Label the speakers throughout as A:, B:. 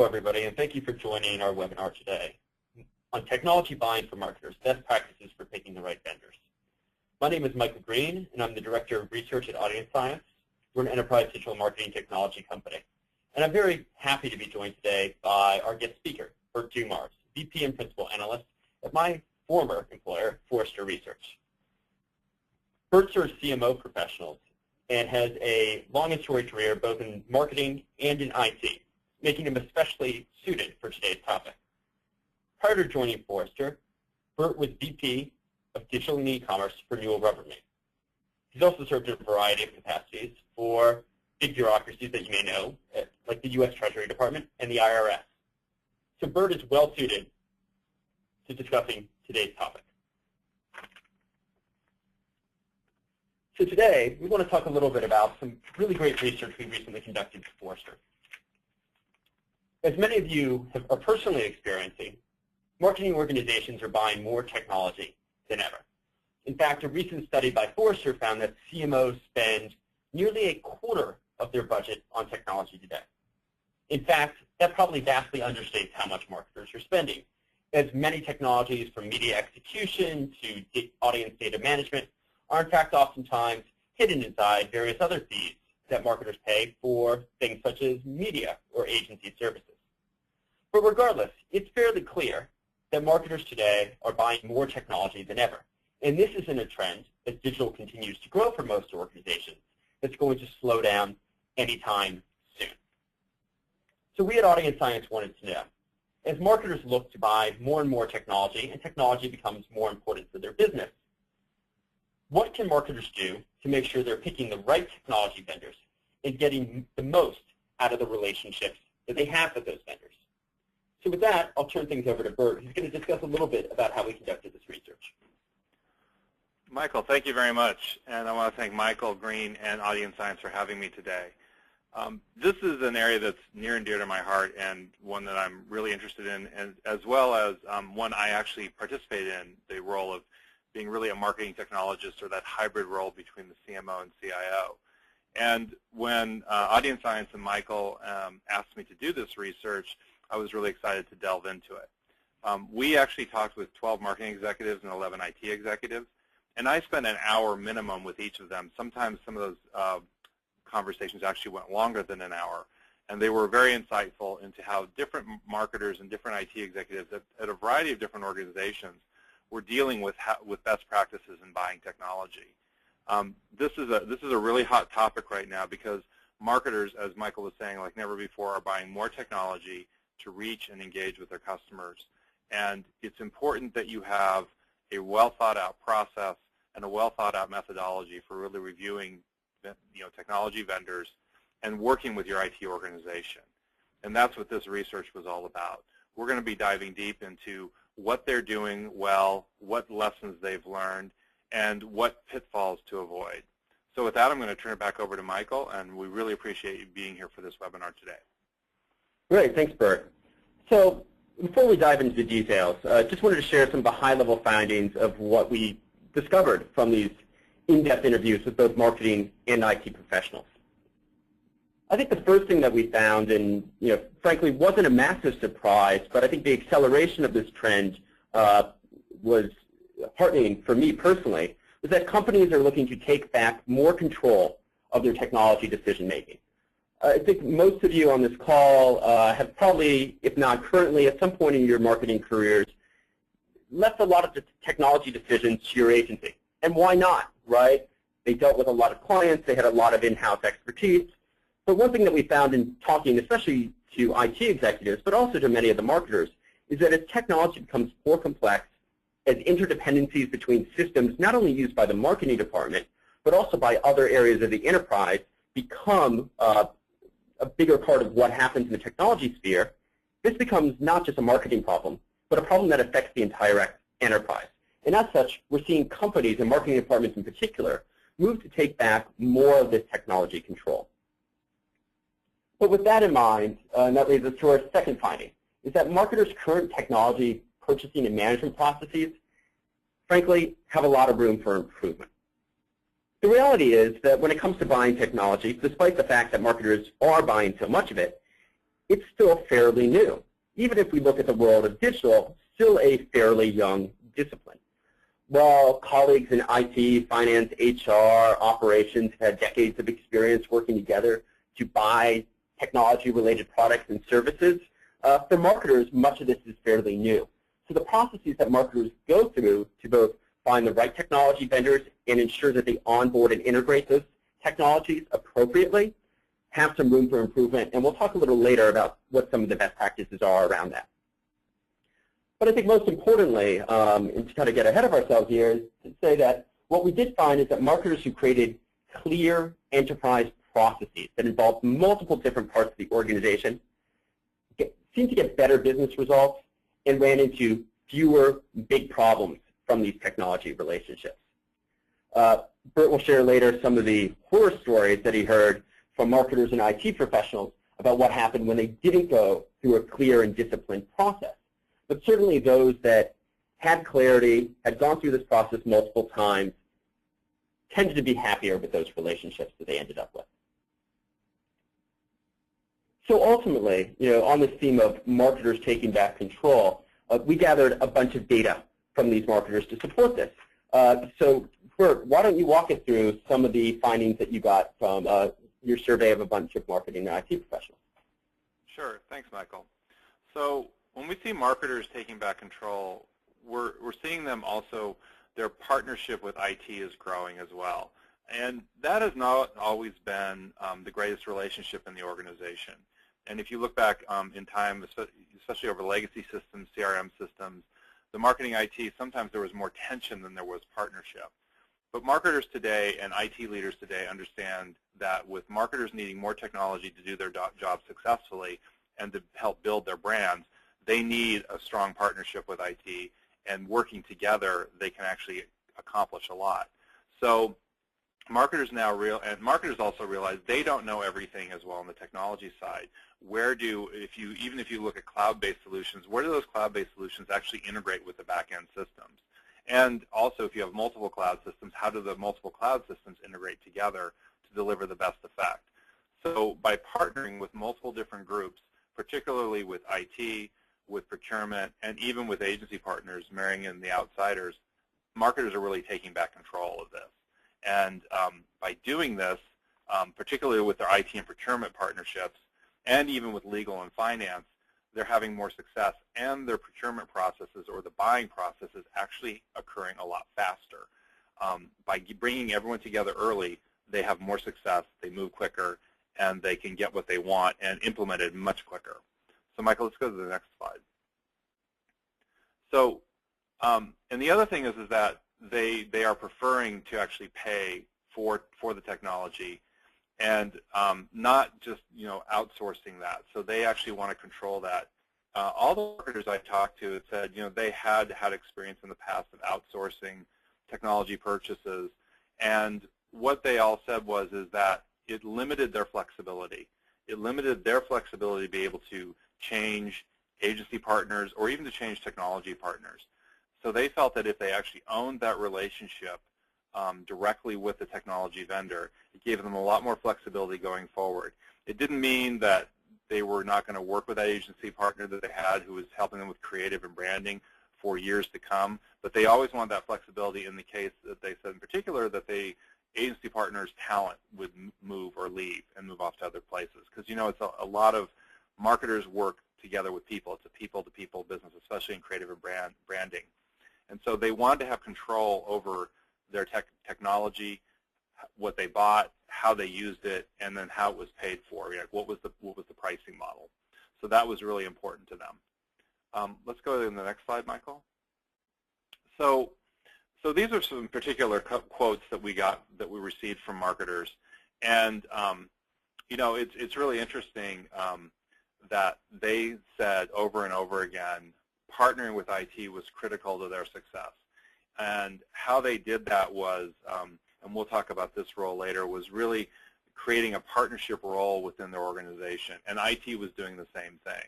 A: everybody, and thank you for joining our webinar today on technology buying for marketers, best practices for picking the right vendors. My name is Michael Greene, and I'm the Director of Research at AudienceScience. We're an enterprise digital marketing technology company. And I'm very happy to be joined today by our guest speaker, Bert DuMars, VP and Principal Analyst at my former employer, Forrester Research. Bert serves CMO professionals and has a long and storied career both in marketing and in IT, making him especially suited for today's topic. Prior to joining Forrester, Bert was VP of Digital and E-commerce for Newell Rubbermaid. He's also served in a variety of capacities for big bureaucracies that you may know, like the U.S. Treasury Department and the IRS. So Bert is well suited to discussing today's topic. So today, we want to talk a little bit about some really great research we recently conducted for Forrester. As many of you are personally experiencing, marketing organizations are buying more technology than ever. In fact, a recent study by Forrester found that CMOs spend nearly a quarter of their budget on technology today. In fact, that probably vastly understates how much marketers are spending, as many technologies from media execution to audience data management are in fact oftentimes hidden inside various other fees that marketers pay for things such as media or agency services. But regardless, it's fairly clear that marketers today are buying more technology than ever. And this isn't a trend as digital continues to grow for most organizations that's going to slow down anytime soon. So we at AudienceScience wanted to know, as marketers look to buy more and more technology and technology becomes more important for their business, what can marketers do to make sure they're picking the right technology vendors and getting the most out of the relationships that they have with those vendors? So with that, I'll turn things over to Bert, who's going to discuss a little bit about how we conducted this research.
B: Michael, thank you very much. And I want to thank Michael Greene and AudienceScience for having me today. This is an area that's near and dear to my heart and one that I'm really interested in, and as well as one I actually participate in, the role of being really a marketing technologist, or that hybrid role between the CMO and CIO. And when AudienceScience and Michael asked me to do this research, I was really excited to delve into it. We actually talked with 12 marketing executives and 11 IT executives, and I spent an hour minimum with each of them. Sometimes some of those conversations actually went longer than an hour, and they were very insightful into how different marketers and different IT executives at a variety of different organizations were dealing with best practices in buying technology. This is a really hot topic right now because marketers, as Michael was saying, like never before, are buying more technology to reach and engage with their customers. And it's important that you have a well-thought-out process and a well-thought-out methodology for really reviewing, technology vendors and working with your IT organization. And that's what this research was all about. We're going to be diving deep into what they're doing well, what lessons they've learned, and what pitfalls to avoid. So with that, I'm going to turn it back over to Michael, and we really appreciate you being here for this webinar today.
A: Great, thanks, Bert. So before we dive into the details, just wanted to share some of the high-level findings of what we discovered from these in-depth interviews with both marketing and IT professionals. I think the first thing that we found, and frankly wasn't a massive surprise, but I think the acceleration of this trend was heartening for me personally, was that companies are looking to take back more control of their technology decision-making. I think most of you on this call have probably, if not currently, at some point in your marketing careers, left a lot of the technology decisions to your agency. And why not, right? They dealt with a lot of clients. They had a lot of in-house expertise. But one thing that we found in talking, especially to IT executives, but also to many of the marketers, is that as technology becomes more complex, as interdependencies between systems not only used by the marketing department, but also by other areas of the enterprise become a bigger part of what happens in the technology sphere, this becomes not just a marketing problem, but a problem that affects the entire enterprise. And as such, we're seeing companies and marketing departments in particular move to take back more of this technology control. But with that in mind, and that leads us to our second finding, is that marketers' current technology purchasing and management processes, frankly, have a lot of room for improvement. The reality is that when it comes to buying technology, despite the fact that marketers are buying so much of it, it's still fairly new. Even if we look at the world of digital, still a fairly young discipline. While colleagues in IT, finance, HR, operations have had decades of experience working together to buy technology-related products and services, for marketers, much of this is fairly new. So the processes that marketers go through to both find the right technology vendors and ensure that they onboard and integrate those technologies appropriately have some room for improvement, and we'll talk a little later about what some of the best practices are around that. But I think most importantly, and to kind of get ahead of ourselves here, is to say that what we did find is that marketers who created clear enterprise processes that involved multiple different parts of the organization seemed to get better business results and ran into fewer big problems from these technology relationships. Bert will share later some of the horror stories that he heard from marketers and IT professionals about what happened when they didn't go through a clear and disciplined process. But certainly those that had clarity, had gone through this process multiple times, tended to be happier with those relationships that they ended up with. So ultimately, on this theme of marketers taking back control, we gathered a bunch of data from these marketers to support this. So Bert, why don't you walk us through some of the findings that you got from your survey of a bunch of marketing and IT professionals?
B: Sure. Thanks, Michael. So when we see marketers taking back control, we're seeing them also, their partnership with IT is growing as well. And that has not always been the greatest relationship in the organization. And if you look back in time, especially over legacy systems, CRM systems, the marketing IT, sometimes there was more tension than there was partnership. But marketers today and IT leaders today understand that with marketers needing more technology to do their job successfully and to help build their brands, they need a strong partnership with IT, and working together, they can actually accomplish a lot. So marketers marketers also realize they don't know everything as well on the technology side. Even if you look at cloud-based solutions, where do those cloud-based solutions actually integrate with the back-end systems? And also, if you have multiple cloud systems, how do the multiple cloud systems integrate together to deliver the best effect? So by partnering with multiple different groups, particularly with IT, with procurement, and even with agency partners, marrying in the outsiders, marketers are really taking back control of this. And by doing this, particularly with their IT and procurement partnerships, and even with legal and finance, they're having more success, and their procurement processes or the buying process is actually occurring a lot faster. By bringing everyone together early, they have more success, they move quicker, and they can get what they want and implement it much quicker. So Michael, let's go to the next slide. So, and the other thing is that they are preferring to actually pay for the technology, and not just outsourcing that. So they actually want to control that. All the marketers I talked to said they had experience in the past of outsourcing technology purchases, and what they all said is that it limited their flexibility. It limited their flexibility to be able to change agency partners or even to change technology partners. So they felt that if they actually owned that relationship directly with the technology vendor, it gave them a lot more flexibility going forward. It didn't mean that they were not going to work with that agency partner that they had who was helping them with creative and branding for years to come, but they always wanted that flexibility in the case that they said in particular that the agency partner's talent would move or leave and move off to other places. Because it's a lot of marketers work together with people. It's a people-to-people business, especially in creative and branding. And so they wanted to have control over their technology, what they bought, how they used it, and then how it was paid for. What was the pricing model? So that was really important to them. Let's go to the next slide, Michael. So these are some particular quotes that we received from marketers, and it's really interesting that they said over and over again, partnering with IT was critical to their success. And how they did that was, and we'll talk about this role later, was really creating a partnership role within their organization. And IT was doing the same thing.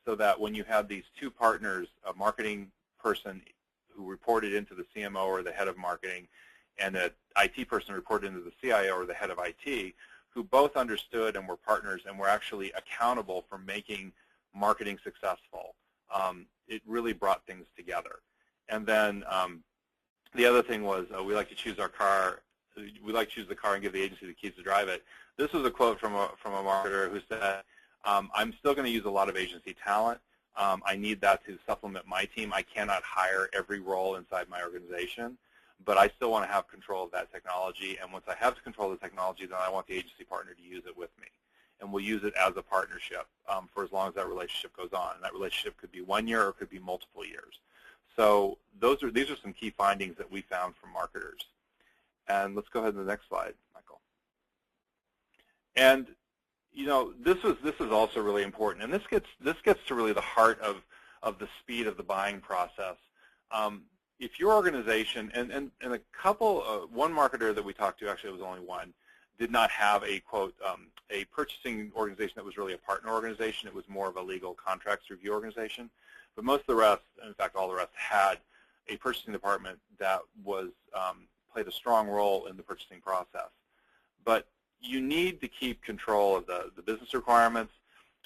B: So that when you have these two partners, a marketing person who reported into the CMO or the head of marketing, and an IT person reported into the CIO or the head of IT, who both understood and were partners and were actually accountable for making marketing successful. It really brought things together. And then the other thing was we like to choose our car. We like to choose the car and give the agency the keys to drive it. This was a quote from a marketer who said, I'm still going to use a lot of agency talent. I need that to supplement my team. I cannot hire every role inside my organization, but I still want to have control of that technology. And once I have control of the technology, then I want the agency partner to use it with me. And we'll use it as a partnership for as long as that relationship goes on. And that relationship could be 1 year or it could be multiple years. So these are some key findings that we found from marketers. And let's go ahead to the next slide, Michael. And you know, this is also really important, and this gets to really the heart of the speed of the buying process. If your organization and a couple, one marketer that we talked to, actually it was only one, did not have a quote a purchasing organization that was really a partner organization. It was more of a legal contracts review organization. But most of the rest, in fact all the rest, had a purchasing department that was played a strong role in the purchasing process. But you need to keep control of the business requirements,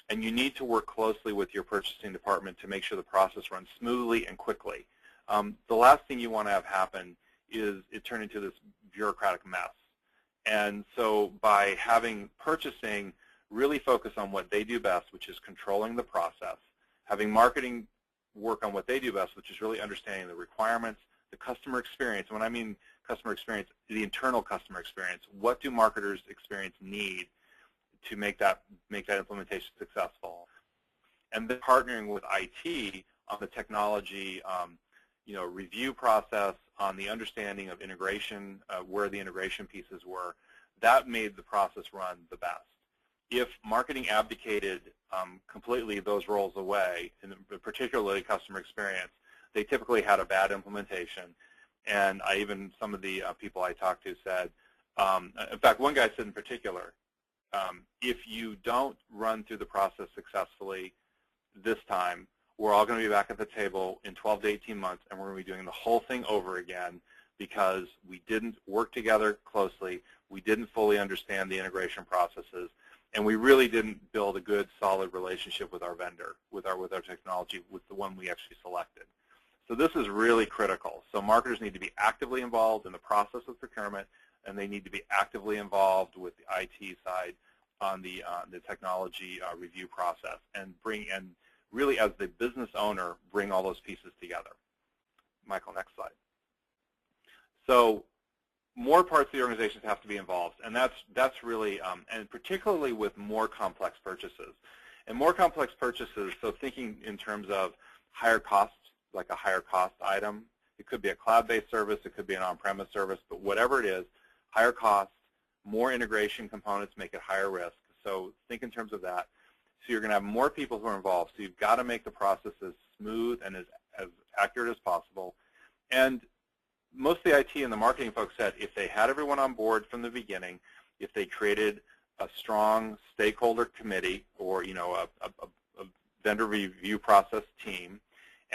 B: and you need to work closely with your purchasing department to make sure the process runs smoothly and quickly. The last thing you want to have happen is it turn into this bureaucratic mess. And so by having purchasing really focus on what they do best, which is controlling the process, having marketing work on what they do best, which is really understanding the requirements, the customer experience. When I mean customer experience, the internal customer experience. What do marketers experience need to make that implementation successful? And then partnering with IT on the technology, review process, on the understanding of integration, where the integration pieces were, that made the process run the best. If marketing abdicated completely those roles away, and particularly customer experience, they typically had a bad implementation. And some of the people I talked to said, in fact, one guy said in particular, if you don't run through the process successfully this time, we're all going to be back at the table in 12 to 18 months, and we're going to be doing the whole thing over again because we didn't work together closely, we didn't fully understand the integration processes, and we really didn't build a good, solid relationship with our vendor, with our technology, with the one we actually selected. So this is really critical. So marketers need to be actively involved in the process of procurement, and they need to be actively involved with the IT side on the technology review process, and really as the business owner, bring all those pieces together. Michael, next slide. So more parts of the organizations have to be involved, and that's really, and particularly with more complex purchases. And more complex purchases, so thinking in terms of higher costs, like a higher cost item. It could be a cloud-based service, it could be an on-premise service, but whatever it is, higher costs, more integration components make it higher risk. So think in terms of that. So you're going to have more people who are involved, so you've got to make the process as smooth and as accurate as possible. And most of the IT and the marketing folks said if they had everyone on board from the beginning, if they created a strong stakeholder committee or a vendor review process team,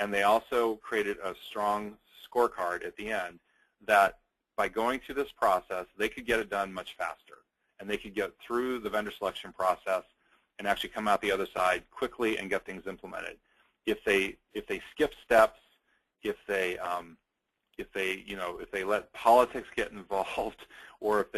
B: and they also created a strong scorecard at the end, that by going through this process, they could get it done much faster. And they could get through the vendor selection process and actually come out the other side quickly and get things implemented. If they skip steps, if they let politics get involved, or if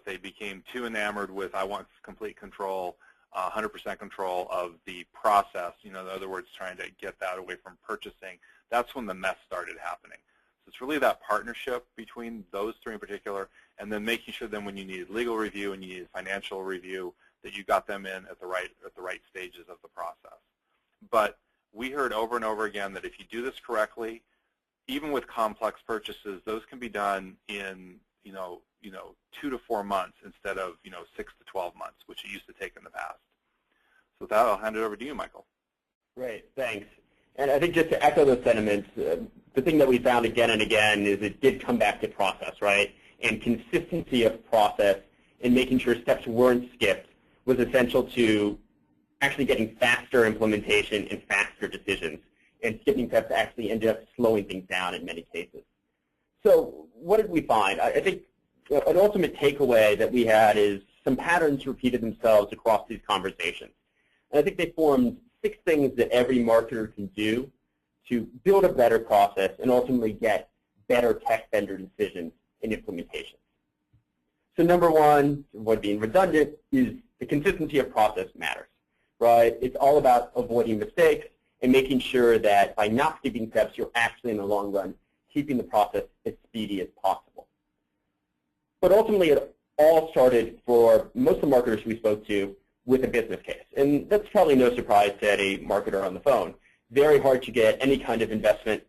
B: they became too enamored with I want complete control, 100% control of the process, in other words, trying to get that away from purchasing, that's when the mess started happening. So it's really that partnership between those three in particular, and then making sure then when you needed legal review and you needed financial review, that you got them in at the right stages of the process. But we heard over and over again that if you do this correctly, even with complex purchases, those can be done in 2 to 4 months instead of 6 to 12 months, which it used to take in the past. So with that, I'll hand it over to you, Michael.
A: Great, thanks. And I think just to echo those sentiments, the thing that we found again and again is it did come back to process, right? And consistency of process and making sure steps weren't skipped was essential to actually getting faster implementation and faster decisions. And skipping steps actually ended up slowing things down in many cases. So what did we find? I think an ultimate takeaway that we had is some patterns repeated themselves across these conversations. And I think they formed 6 things that every marketer can do to build a better process and ultimately get better tech vendor decisions and implementations. So number 1, to avoid being redundant, is the consistency of process matters, right? It's all about avoiding mistakes and making sure that by not skipping steps, you're actually in the long run keeping the process as speedy as possible. But ultimately, it all started for most of the marketers we spoke to with a business case. And that's probably no surprise to any marketer on the phone. Very hard to get any kind of investment,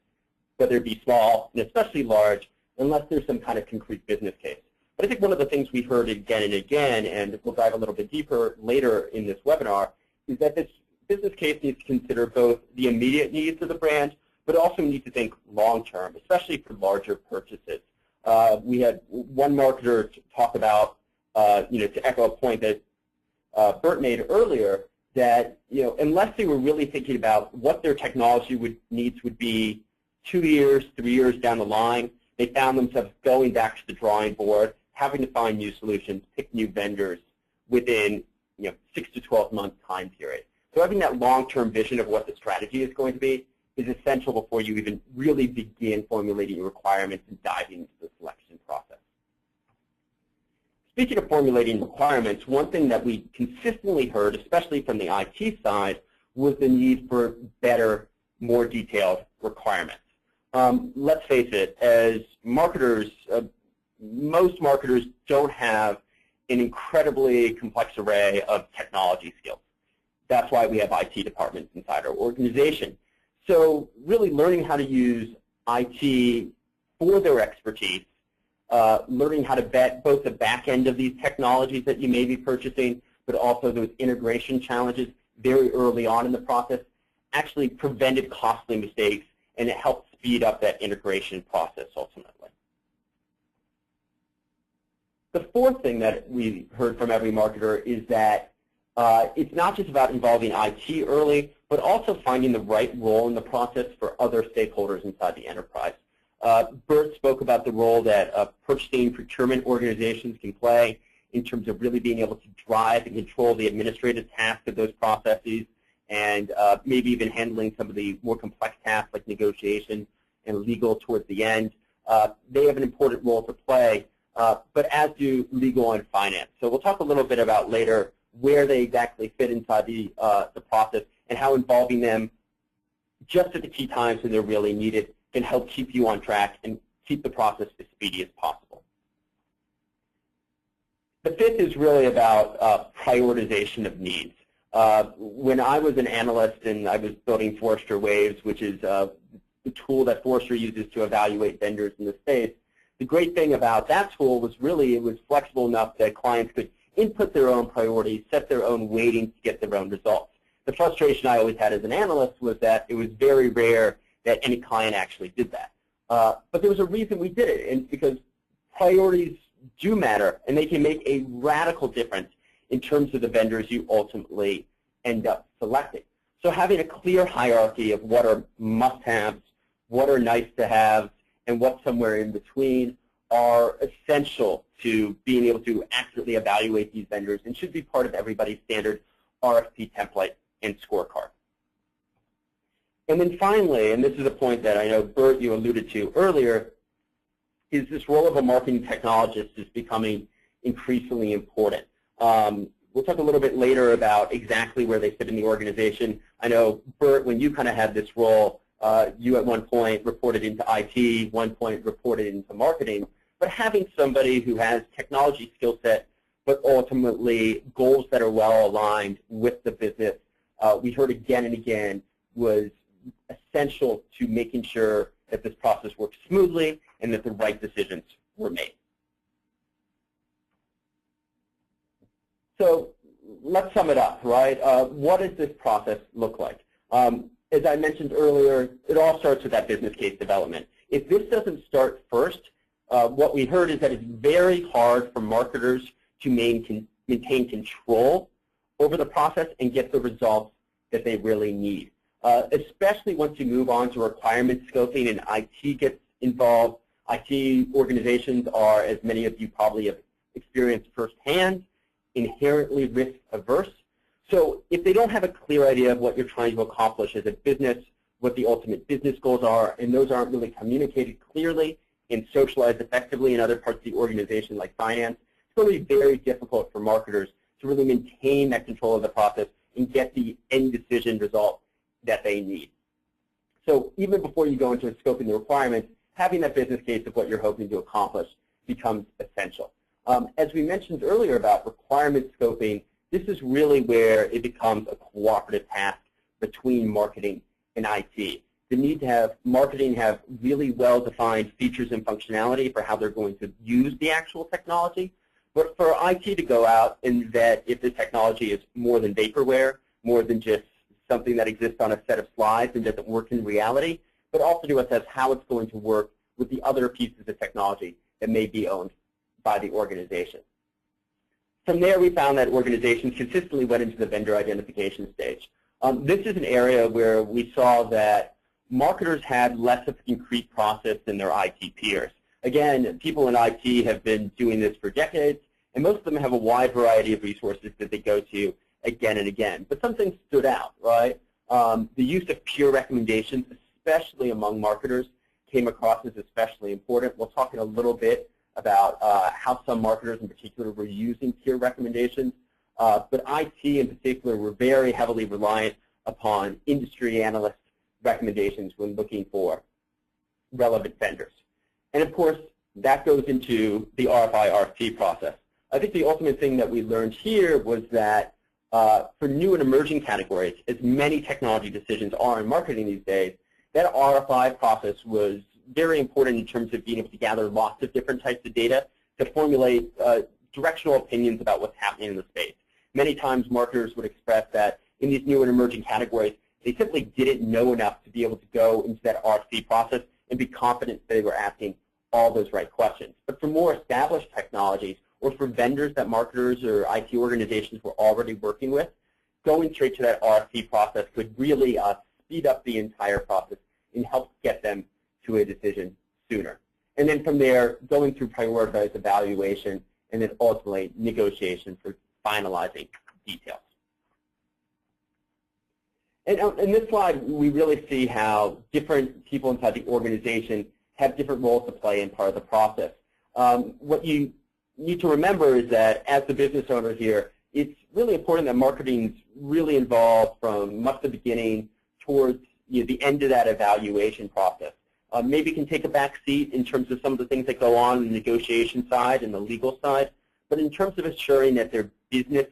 A: whether it be small and especially large, unless there's some kind of concrete business case. But I think one of the things we heard again and again, and we'll dive a little bit deeper later in this webinar, is that this business case needs to consider both the immediate needs of the brand, but also need to think long-term, especially for larger purchases. We had one marketer talk about, to echo a point that Bert made earlier, that unless they were really thinking about what their technology needs would be 2 years, 3 years down the line, they found themselves going back to the drawing board, having to find new solutions, pick new vendors within 6 to 12 month time period. So having that long-term vision of what the strategy is going to be is essential before you even really begin formulating your requirements and diving into the selection process. Speaking of formulating requirements, one thing that we consistently heard, especially from the IT side, was the need for better, more detailed requirements. Let's face it, as marketers, most marketers don't have an incredibly complex array of technology skills. That's why we have IT departments inside our organization. So really learning how to use IT for their expertise, learning how to vet both the back end of these technologies that you may be purchasing, but also those integration challenges very early on in the process, actually prevented costly mistakes, and it helped speed up that integration process ultimately. The fourth thing that we heard from every marketer is that it's not just about involving IT early, but also finding the right role in the process for other stakeholders inside the enterprise. Bert spoke about the role that purchasing procurement organizations can play in terms of really being able to drive and control the administrative tasks of those processes, and maybe even handling some of the more complex tasks like negotiation and legal towards the end. They have an important role to play, but as do legal and finance. So we'll talk a little bit about later where they exactly fit inside the process and how involving them just at the key times when they're really needed can help keep you on track and keep the process as speedy as possible. The fifth is really about prioritization of needs. When I was an analyst and I was building Forrester Waves, which is the tool that Forrester uses to evaluate vendors in the space, the great thing about that tool was really it was flexible enough that clients could input their own priorities, set their own weightings to get their own results. The frustration I always had as an analyst was that it was very rare that any client actually did that. But there was a reason we did it, and because priorities do matter, and they can make a radical difference in terms of the vendors you ultimately end up selecting. So having a clear hierarchy of what are must-haves, what are nice-to-haves, and what's somewhere in between are essential to being able to accurately evaluate these vendors and should be part of everybody's standard RFP template and scorecard. And then finally, and this is a point that I know, Bert, you alluded to earlier, is this role of a marketing technologist is becoming increasingly important. We'll talk a little bit later about exactly where they fit in the organization. I know, Bert, when you kind of had this role, you at one point reported into IT, one point reported into marketing, but having somebody who has technology skill set, but ultimately goals that are well aligned with the business, we heard again and again, was essential to making sure that this process works smoothly and that the right decisions were made. So let's sum it up, right? What does this process look like? As I mentioned earlier, it all starts with that business case development. If this doesn't start first, what we heard is that it's very hard for marketers to maintain control over the process and get the results that they really need. Especially once you move on to requirement scoping and IT gets involved. IT organizations are, as many of you probably have experienced firsthand, inherently risk averse. So if they don't have a clear idea of what you're trying to accomplish as a business, what the ultimate business goals are, and those aren't really communicated clearly and socialized effectively in other parts of the organization like finance, it's going to be very difficult for marketers to really maintain that control of the process and get the end decision result that they need. So even before you go into scoping the requirements, having that business case of what you're hoping to accomplish becomes essential. As we mentioned earlier about requirement scoping, this is really where it becomes a cooperative task between marketing and IT. The need to have marketing have really well-defined features and functionality for how they're going to use the actual technology, but for IT to go out and vet if the technology is more than vaporware, more than just something that exists on a set of slides and doesn't work in reality, but also to assess how it's going to work with the other pieces of technology that may be owned by the organization. From there, we found that organizations consistently went into the vendor identification stage. This is an area where we saw that marketers had less of a concrete process than their IT peers. Again, people in IT have been doing this for decades, and most of them have a wide variety of resources that they go to again and again. But something stood out, right? The use of peer recommendations, especially among marketers, came across as especially important. We'll talk in a little bit about how some marketers in particular were using peer recommendations. But IT in particular were very heavily reliant upon industry analyst recommendations when looking for relevant vendors. And of course, that goes into the RFI, RFP process. I think the ultimate thing that we learned here was that for new and emerging categories, as many technology decisions are in marketing these days, that RFI process was very important in terms of being able to gather lots of different types of data to formulate directional opinions about what's happening in the space. Many times marketers would express that in these new and emerging categories, they simply didn't know enough to be able to go into that RFP process and be confident that they were asking all those right questions. But for more established technologies, or for vendors that marketers or IT organizations were already working with, going straight to that RFP process could really speed up the entire process and help get them to a decision sooner. And then from there, going through prioritized evaluation and then ultimately negotiation for finalizing details. And in this slide, we really see how different people inside the organization have different roles to play in part of the process. What you need to remember is that as the business owner here, it's really important that marketing is really involved from much of the beginning towards the end of that evaluation process. Maybe can take a back seat in terms of some of the things that go on in the negotiation side and the legal side, but in terms of ensuring that their business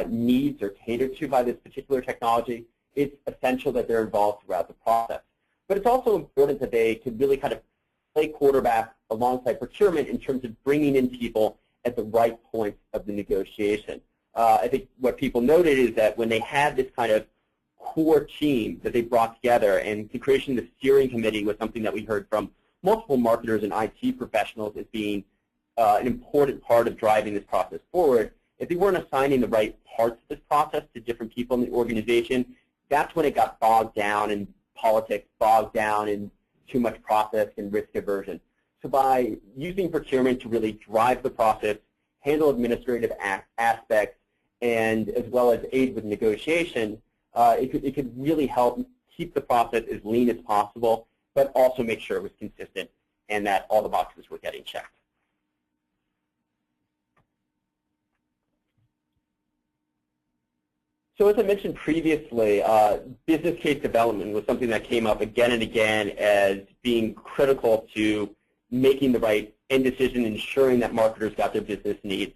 A: needs are catered to by this particular technology, it's essential that they're involved throughout the process. But it's also important that they could really kind of play quarterback alongside procurement in terms of bringing in people at the right points of the negotiation. I think what people noted is that when they had this kind of core team that they brought together, and the creation of the steering committee was something that we heard from multiple marketers and IT professionals as being an important part of driving this process forward. If they weren't assigning the right parts of this process to different people in the organization, that's when it got bogged down in politics, bogged down in too much process and risk aversion. So by using procurement to really drive the process, handle administrative aspects, and as well as aid with negotiation, it could really help keep the process as lean as possible, but also make sure it was consistent and that all the boxes were getting checked. So as I mentioned previously, business case development was something that came up again and again as being critical to making the right end decision, ensuring that marketers got their business needs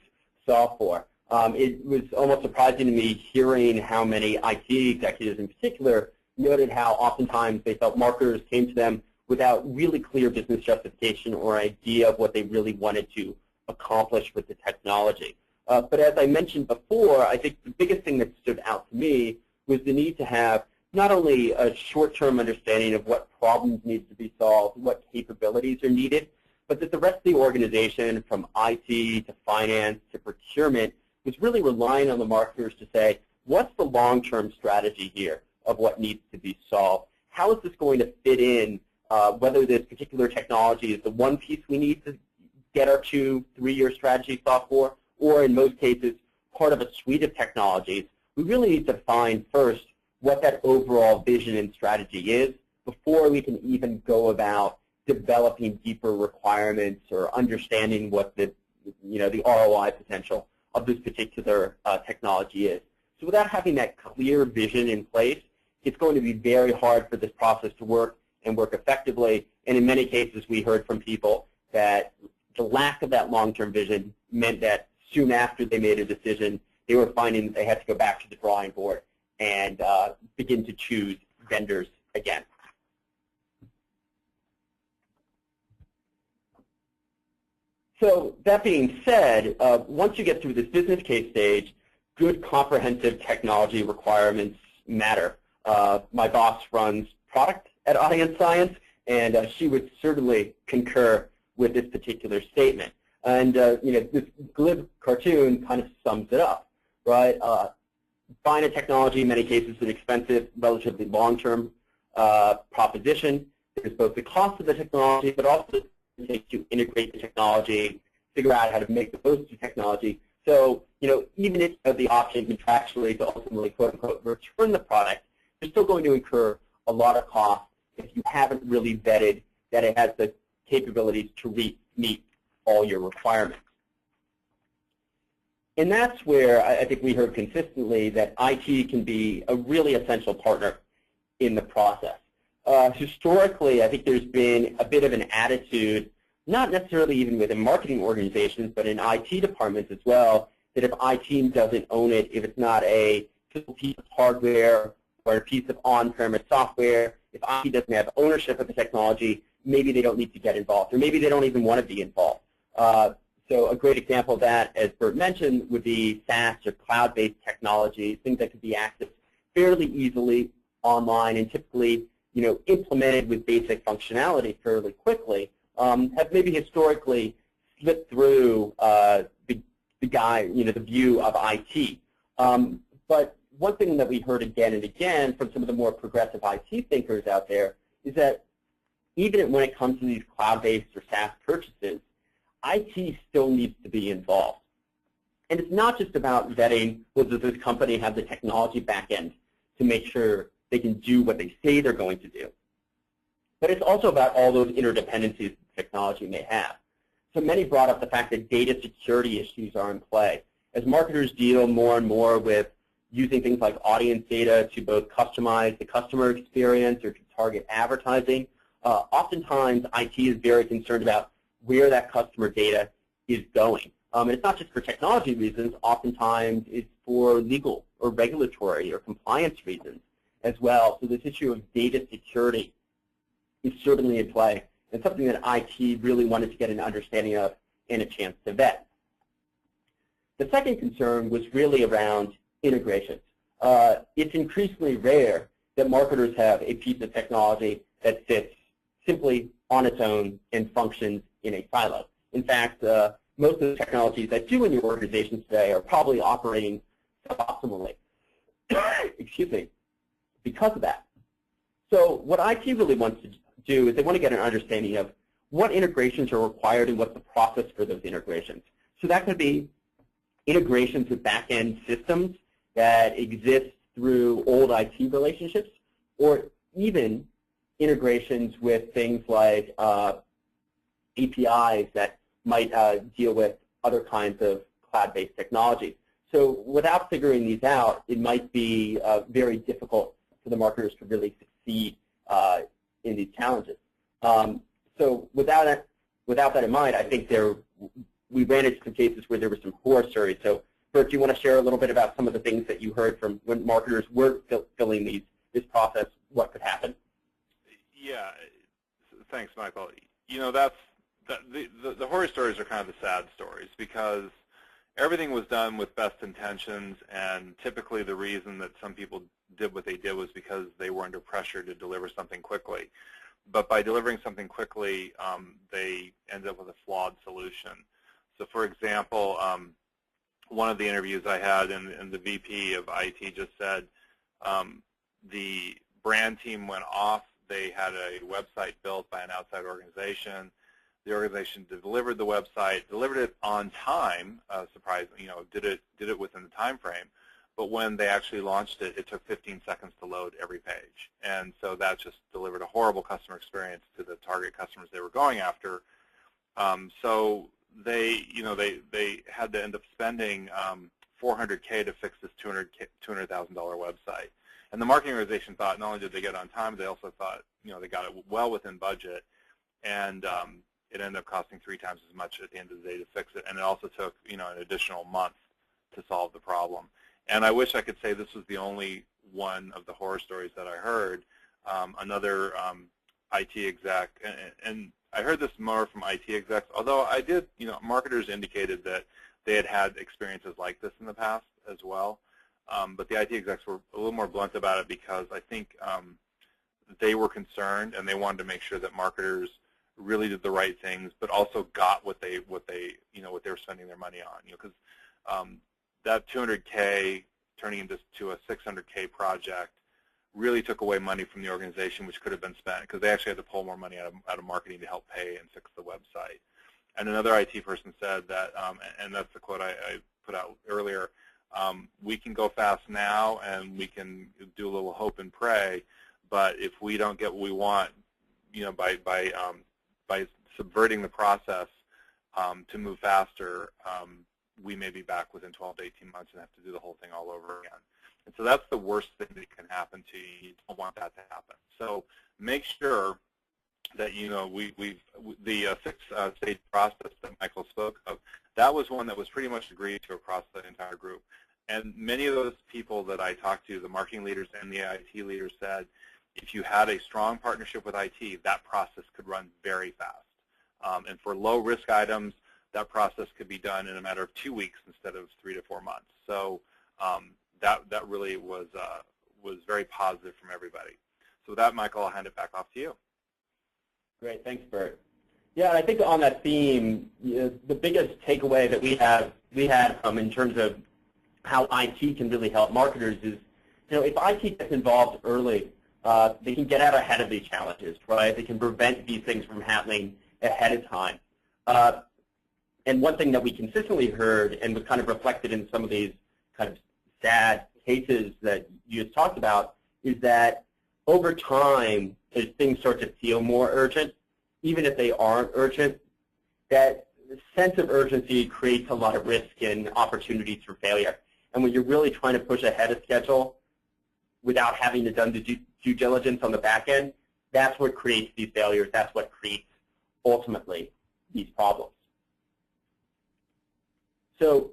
A: solved for. It was almost surprising to me hearing how many IT executives in particular noted how oftentimes they felt marketers came to them without really clear business justification or idea of what they really wanted to accomplish with the technology. But as I mentioned before, I think the biggest thing that stood out to me was the need to have not only a short-term understanding of what problems need to be solved, what capabilities are needed, but that the rest of the organization, from IT to finance to procurement, was really relying on the marketers to say, what's the long-term strategy here of what needs to be solved? How is this going to fit in, whether this particular technology is the one piece we need to get our 2-3-year strategy solved for, or in most cases, part of a suite of technologies, we really need to define first what that overall vision and strategy is before we can even go about developing deeper requirements or understanding what the ROI potential of this particular technology is. So without having that clear vision in place, it's going to be very hard for this process to work and work effectively. And in many cases, we heard from people that the lack of that long-term vision meant that soon after they made a decision, they were finding that they had to go back to the drawing board and begin to choose vendors again. So that being said, once you get through this business case stage, good comprehensive technology requirements matter. My boss runs product at AudienceScience, and she would certainly concur with this particular statement. And this glib cartoon kind of sums it up, right? Buying a technology in many cases is an expensive, relatively long-term proposition. There's both the cost of the technology, but also it takes to integrate the technology, figure out how to make the most of the technology. So, even if you have the option contractually to ultimately, quote-unquote, return the product, you're still going to incur a lot of cost if you haven't really vetted that it has the capabilities to meet all your requirements. And that's where I think we heard consistently that IT can be a really essential partner in the process. Historically, I think there's been a bit of an attitude, not necessarily even within marketing organizations, but in IT departments as well, that if IT doesn't own it, if it's not a physical piece of hardware or a piece of on-premise software, if IT doesn't have ownership of the technology, maybe they don't need to get involved, or maybe they don't even want to be involved. So a great example of that, as Bert mentioned, would be SaaS or cloud-based technologies, things that could be accessed fairly easily online and typically implemented with basic functionality fairly quickly, have maybe historically slipped through the view of IT. But one thing that we heard again and again from some of the more progressive IT thinkers out there is that even when it comes to these cloud-based or SaaS purchases, IT still needs to be involved. And it's not just about vetting, well, does this company have the technology back end to make sure they can do what they say they're going to do. But it's also about all those interdependencies technology may have. So many brought up the fact that data security issues are in play. As marketers deal more and more with using things like audience data to both customize the customer experience or to target advertising, oftentimes IT is very concerned about where that customer data is going. And it's not just for technology reasons. Oftentimes it's for legal or regulatory or compliance reasons as well. So this issue of data security is certainly in play and something that IT really wanted to get an understanding of and a chance to vet. The second concern was really around integrations. It's increasingly rare that marketers have a piece of technology that sits simply on its own and functions in a silo. In fact, most of the technologies that do in your organization today are probably operating suboptimally, excuse me, because of that. So what IT really wants to do is they want to get an understanding of what integrations are required and what's the process for those integrations. So that could be integrations with back-end systems that exist through old IT relationships, or even integrations with things like APIs that might deal with other kinds of cloud-based technologies. So without figuring these out, it might be very difficult for the marketers to really succeed in these challenges. So without that in mind, I think we ran into some cases where there were some horror stories. So Bert, do you want to share a little bit about some of the things that you heard from when marketers were filling this process, what could happen?
B: Yeah, thanks, Michael. The horror stories are kind of the sad stories because everything was done with best intentions, and typically the reason that some people did what they did was because they were under pressure to deliver something quickly. But by delivering something quickly, they ended up with a flawed solution. So for example, one of the interviews I had, and the VP of IT just said the brand team went off. They had a website built by an outside organization. The organization delivered the website, delivered it on time, surprisingly, did it within the time frame. But when they actually launched it, it took 15 seconds to load every page. And so that just delivered a horrible customer experience to the target customers they were going after. So they had to end up spending $400K to fix this $200,000 website. And the marketing organization thought not only did they get it on time, they also thought they got it well within budget, and it ended up costing 3 times as much at the end of the day to fix it. And it also took an additional month to solve the problem. And I wish I could say this was the only one of the horror stories that I heard. Another IT exec, and I heard this more from IT execs, although I did, marketers indicated that they had experiences like this in the past as well. But the IT execs were a little more blunt about it because I think they were concerned and they wanted to make sure that marketers really did the right things, but also got what they were spending their money on. Because that $200K turning into a $600K project really took away money from the organization, which could have been spent because they actually had to pull more money out of marketing to help pay and fix the website. And another IT person said that, and that's the quote I put out earlier, we can go fast now and we can do a little hope and pray, but if we don't get what we want, by subverting the process to move faster, we may be back within 12 to 18 months and have to do the whole thing all over again. And so that's the worst thing that can happen to you. You don't want that to happen. So make sure that the 6-stage process that Michael spoke of, that was one that was pretty much agreed to across the entire group. And many of those people that I talked to, the marketing leaders and the IT leaders, said if you had a strong partnership with IT, that process could run very fast. And for low-risk items, that process could be done in a matter of 2 weeks instead of 3 to 4 months. So that really was very positive from everybody. So with that, Michael, I'll hand it back off to you.
A: Great, thanks, Bert. Yeah, and I think on that theme, the biggest takeaway that we had from in terms of how IT can really help marketers is, if IT gets involved early, they can get out ahead of these challenges, right? They can prevent these things from happening ahead of time. And one thing that we consistently heard and was kind of reflected in some of these kind of sad cases that you just talked about is that over time, as things start to feel more urgent, even if they aren't urgent, that sense of urgency creates a lot of risk and opportunities for failure. And when you're really trying to push ahead of schedule without having to done the due diligence on the back end, that's what creates these failures. That's what creates, ultimately, these problems. So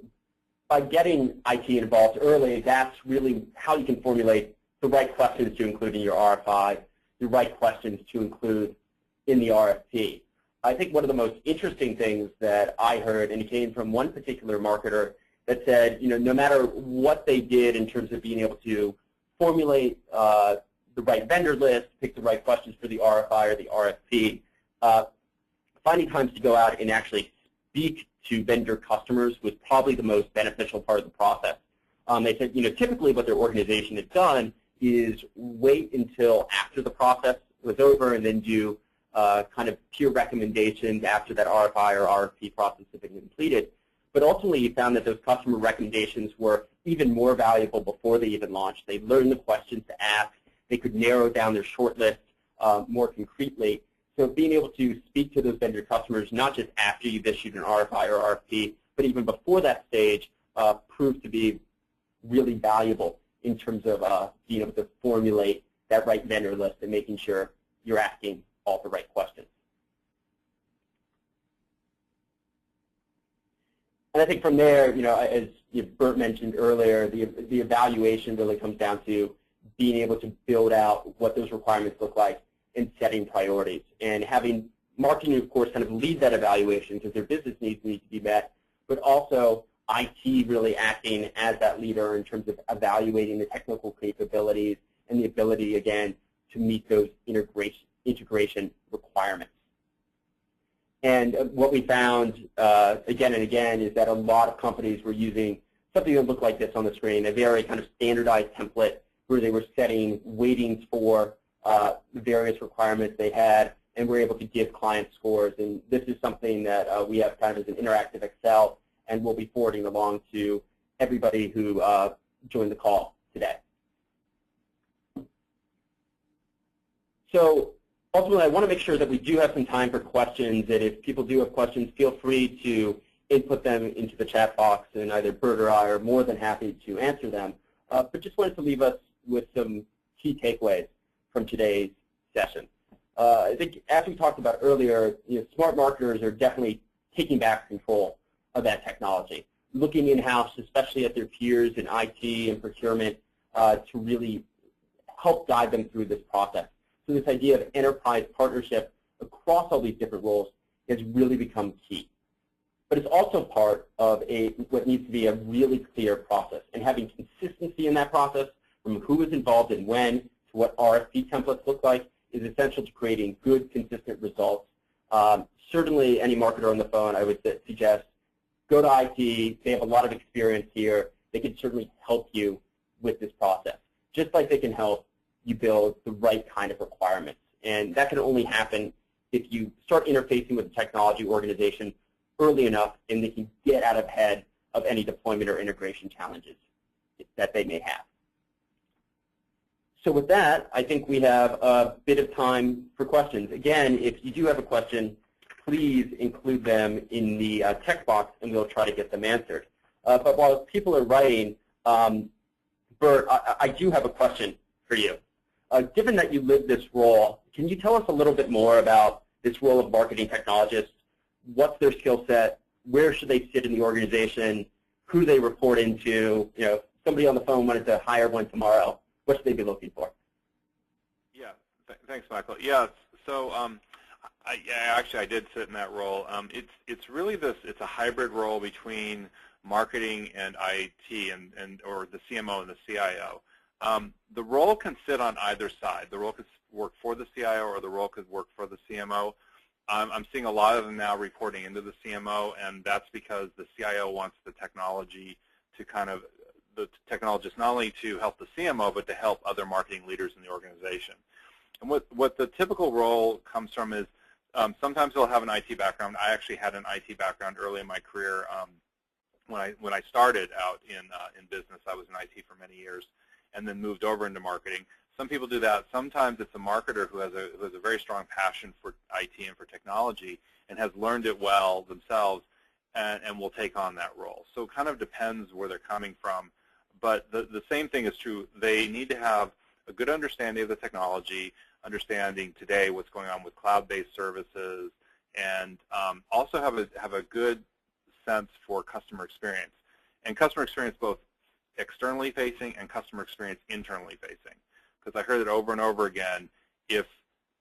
A: by getting IT involved early, that's really how you can formulate the right questions to include in your RFI, the right questions to include in the RFP. I think one of the most interesting things that I heard, and it came from one particular marketer that said, no matter what they did in terms of being able to formulate the right vendor list, pick the right questions for the RFI or the RFP, finding times to go out and actually speak to vendor customers was probably the most beneficial part of the process. They said, typically what their organization had done is wait until after the process was over and then do kind of peer recommendations after that RFI or RFP process had been completed. But ultimately, you found that those customer recommendations were even more valuable before they even launched. They learned the questions to ask. They could narrow down their short list more concretely. So being able to speak to those vendor customers, not just after you've issued an RFI or RFP, but even before that stage, proved to be really valuable in terms of being able to formulate that right vendor list and making sure you're asking all the right questions. And I think from there, as Bert mentioned earlier, the evaluation really comes down to being able to build out what those requirements look like and setting priorities. And having marketing, of course, kind of lead that evaluation because their business needs need to be met, but also IT really acting as that leader in terms of evaluating the technical capabilities and the ability, again, to meet those integration requirements. And what we found again and again is that a lot of companies were using something that looked like this on the screen, a very kind of standardized template where they were setting weightings for the various requirements they had, and we're able to give client scores. And this is something that we have kind of as an interactive Excel, and we'll be forwarding along to everybody who joined the call today. So ultimately, I want to make sure that we do have some time for questions, and if people do have questions, feel free to input them into the chat box, and either Bert or I are more than happy to answer them. But just wanted to leave us with some key takeaways from today's session. I think, as we talked about earlier, smart marketers are definitely taking back control of that technology, looking in-house, especially at their peers in IT and procurement, to really help guide them through this process. So this idea of enterprise partnership across all these different roles has really become key. But it's also part of what needs to be a really clear process. And having consistency in that process, from who is involved and when, to what RFP templates look like, is essential to creating good, consistent results. Certainly, any marketer on the phone, I would suggest, go to IT. They have a lot of experience here. They can certainly help you with this process, just like they can help you build the right kind of requirements. And that can only happen if you start interfacing with the technology organization early enough, and they can get out ahead of any deployment or integration challenges that they may have. So with that, I think we have a bit of time for questions. Again, if you do have a question, please include them in the text box, and we'll try to get them answered. But while people are writing, Bert, I do have a question for you. Given that you live this role, can you tell us a little bit more about this role of marketing technologists? What's their skill set? Where should they sit in the organization? Who they report into? If somebody on the phone wanted to hire one tomorrow, what should they be looking for?
B: Yeah, thanks, Michael. Yeah, so actually I did sit in that role. It's really it's a hybrid role between marketing and IT, or the CMO and the CIO. The role can sit on either side. The role could work for the CIO, or the role could work for the CMO. I'm seeing a lot of them now reporting into the CMO, and that's because the CIO wants the technology to the technologist not only to help the CMO, but to help other marketing leaders in the organization. And what the typical role comes from is sometimes they'll have an IT background. I actually had an IT background early in my career. When I started out in business, I was in IT for many years, and then moved over into marketing. Some people do that. Sometimes it's a marketer who has a very strong passion for IT and for technology and has learned it well themselves and will take on that role. So it kind of depends where they're coming from. But the same thing is true. They need to have a good understanding of the technology, understanding today what's going on with cloud-based services, and also have a good sense for customer experience. And customer experience both externally facing and customer experience internally facing. Because I heard it over and over again, if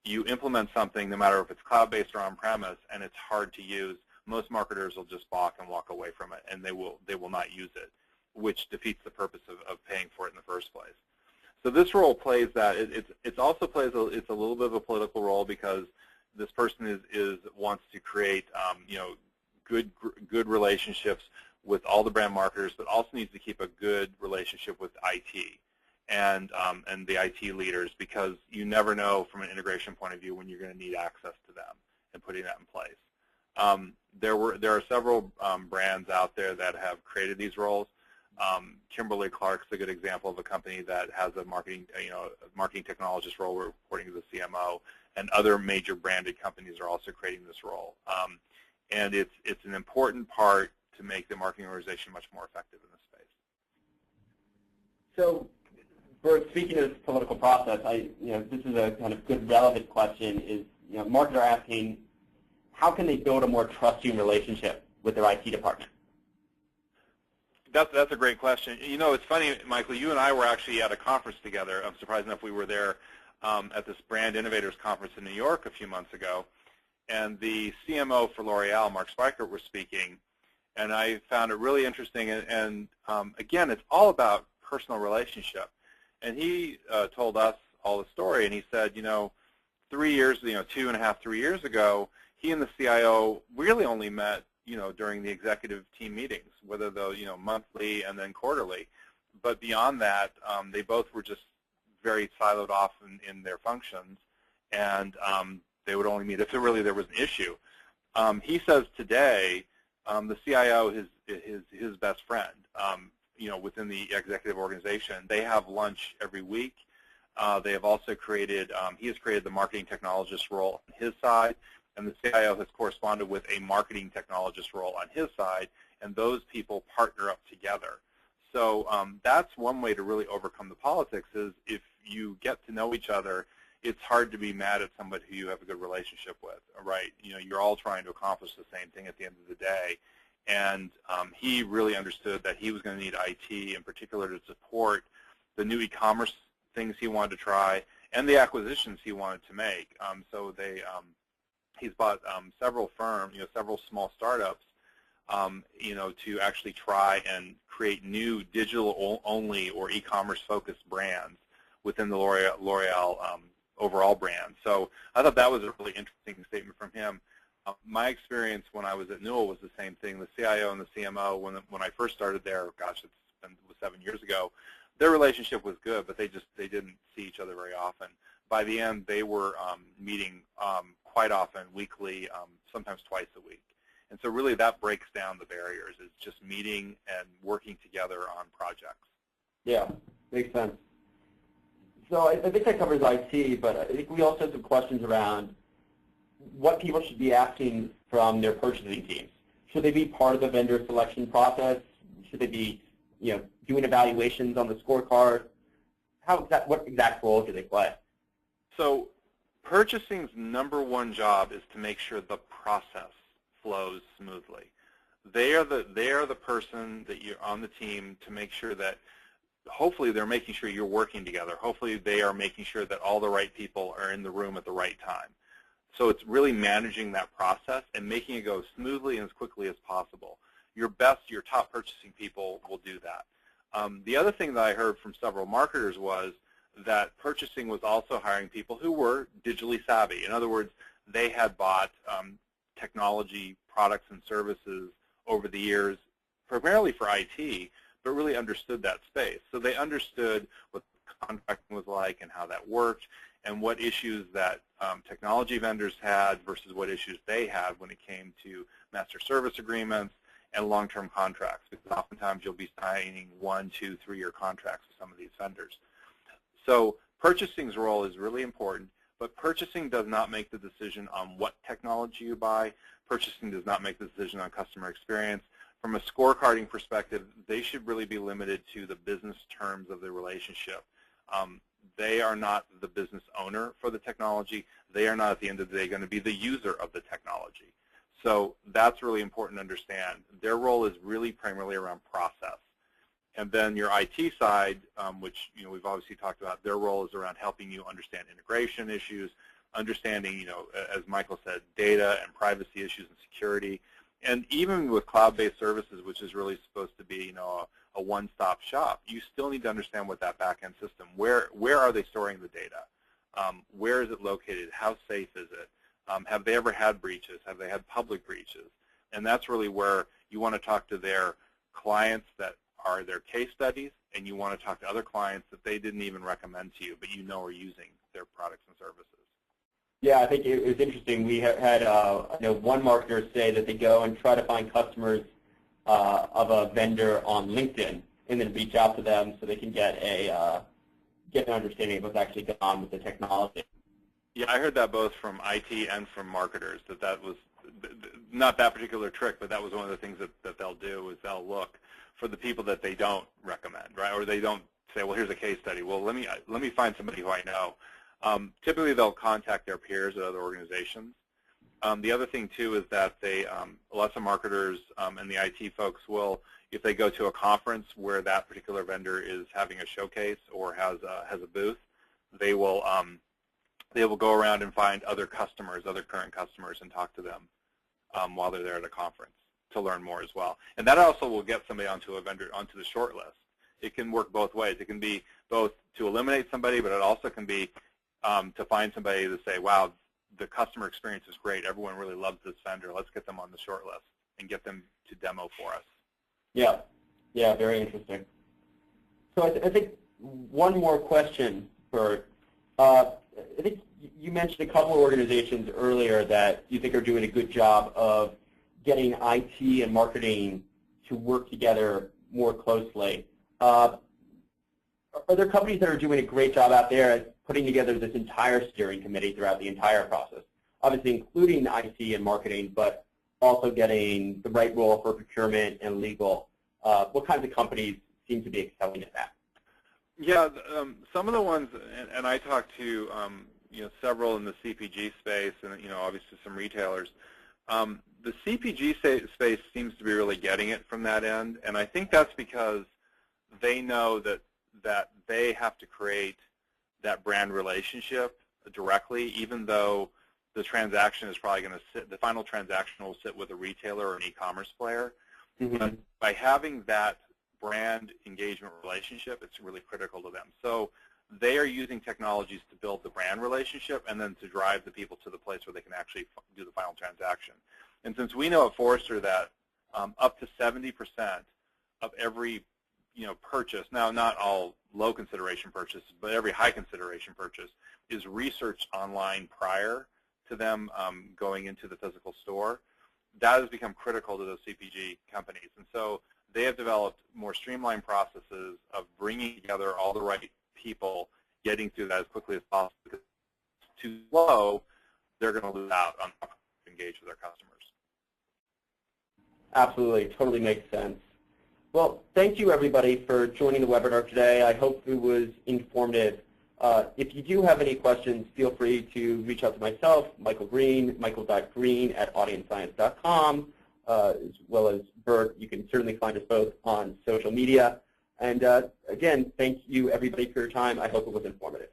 B: you implement something, no matter if it's cloud-based or on-premise, and it's hard to use, most marketers will just balk and walk away from it, and they will not use it, which defeats the purpose of paying for it in the first place. So this role plays that. It also plays it's a little bit of a political role, because this person wants to create good relationships with all the brand marketers, but also needs to keep a good relationship with IT and the IT leaders, because you never know from an integration point of view when you're going to need access to them and putting that in place. There are several brands out there that have created these roles. Kimberly-Clark's a good example of a company that has a marketing technologist role reporting to the CMO, and other major branded companies are also creating this role. And it's an important part to make the marketing organization much more effective in this space.
A: So, Bert, speaking of this political process, this is a kind of good relevant question. Is marketer asking, how can they build a more trusting relationship with their IT department?
B: That's a great question. It's funny, Michael, you and I were actually at a conference together. I'm surprised enough we were there at this Brand Innovators Conference in New York a few months ago. And the CMO for L'Oreal, Mark Speicher, was speaking. And I found it really interesting. And again, it's all about personal relationship. And he told us all the story. And he said, 3 years, 2.5, 3 years ago, he and the CIO really only met during the executive team meetings, whether those, monthly and then quarterly. But beyond that, they both were just very siloed off in their functions. And they would only meet if there was an issue. He says today the CIO is his best friend. Within the executive organization, they have lunch every week. They have also created, he has created the marketing technologist role on his side, and the CIO has corresponded with a marketing technologist role on his side, and those people partner up together. So that's one way to really overcome the politics is if you get to know each other, it's hard to be mad at somebody who you have a good relationship with, right? You're all trying to accomplish the same thing at the end of the day. And he really understood that he was going to need IT in particular to support the new e-commerce things he wanted to try and the acquisitions he wanted to make. So he's bought several firms, several small startups, to actually try and create new digital-only or e-commerce-focused brands within the L'Oreal overall brand. So I thought that was a really interesting statement from him. My experience when I was at Newell was the same thing. The CIO and the CMO, when I first started there, gosh, it was 7 years ago, their relationship was good, but they didn't see each other very often. By the end, they were meeting quite often, weekly, sometimes twice a week. And so really that breaks down the barriers. It's just meeting and working together on projects.
A: Yeah, makes sense. So I think that covers IT, but I think we also have some questions around what people should be asking from their purchasing teams. Should they be part of the vendor selection process? Should they be, doing evaluations on the scorecard? What exact role do they play?
B: So purchasing's #1 job is to make sure the process flows smoothly. They are the person that you're on the team to make sure that hopefully they're making sure you're working together. Hopefully they are making sure that all the right people are in the room at the right time. So it's really managing that process and making it go smoothly and as quickly as possible. Your top purchasing people will do that. The other thing that I heard from several marketers was that purchasing was also hiring people who were digitally savvy. In other words, they had bought technology products and services over the years, primarily for IT, but really understood that space. So they understood what contracting was like and how that worked and what issues that technology vendors had versus what issues they had when it came to master service agreements and long-term contracts, because oftentimes you'll be signing 1-, 2-, 3-year contracts with some of these vendors. So purchasing's role is really important, but purchasing does not make the decision on what technology you buy. Purchasing does not make the decision on customer experience. From a scorecarding perspective, they should really be limited to the business terms of the relationship. They are not the business owner for the technology. They are not, at the end of the day, going to be the user of the technology. So that's really important to understand. Their role is really primarily around process. And then your IT side, which we've obviously talked about, their role is around helping you understand integration issues, understanding, as Michael said, data and privacy issues and security. And even with cloud-based services, which is really supposed to be, a one-stop shop, you still need to understand what that back-end system, where are they storing the data? Where is it located? How safe is it? Have they ever had breaches? Have they had public breaches? And that's really where you want to talk to their clients that are their case studies, and you want to talk to other clients that they didn't even recommend to you, but are using their products and services.
A: Yeah, I think it was interesting. We had one marketer say that they go and try to find customers of a vendor on LinkedIn and then reach out to them so they can get an understanding of what's actually going on with the technology.
B: Yeah, I heard that both from IT and from marketers, that was not that particular trick, but that was one of the things that they'll do is they'll look for the people that they don't recommend, right? Or they don't say, well, here's a case study. Well, let me find somebody who I know. Typically, they'll contact their peers at other organizations. The other thing, too, is that lots of marketers and the IT folks will, if they go to a conference where that particular vendor is having a showcase or has a booth, they will go around and find other current customers, and talk to them while they're there at a conference to learn more as well. And that also will get somebody onto the short list. It can work both ways. It can be both to eliminate somebody, but it also can be to find somebody to say, wow, the customer experience is great. Everyone really loves this vendor. Let's get them on the short list and get them to demo for us.
A: Yeah, very interesting. So I think one more question, Bert. I think you mentioned a couple of organizations earlier that you think are doing a good job of getting IT and marketing to work together more closely. Are there companies that are doing a great job out there at putting together this entire steering committee throughout the entire process? Obviously including IT and marketing, but also getting the right role for procurement and legal. What kinds of companies seem to be excelling at that?
B: Yeah, some of the ones, and I talked to several in the CPG space, and obviously some retailers. The CPG space seems to be really getting it from that end, and I think that's because they know that they have to create that brand relationship directly, even though the transaction is probably going to sit, the final transaction will sit with a retailer or an e-commerce player. Mm-hmm. But by having that brand engagement relationship, it's really critical to them. So they are using technologies to build the brand relationship and then to drive the people to the place where they can actually do the final transaction. And since we know at Forrester that up to 70% of every purchase, now not all low consideration purchases, but every high consideration purchase is researched online prior to them going into the physical store. That has become critical to those CPG companies. And so they have developed more streamlined processes of bringing together all the right people, getting through that as quickly as possible. Because if it's too slow, they're going to lose out on how to engage with their customers.
A: Absolutely. Totally makes sense. Well, thank you, everybody, for joining the webinar today. I hope it was informative. If you do have any questions, feel free to reach out to myself, Michael Greene, michael.greene@AudienceScience.com, as well as Bert. You can certainly find us both on social media. And again, thank you, everybody, for your time. I hope it was informative.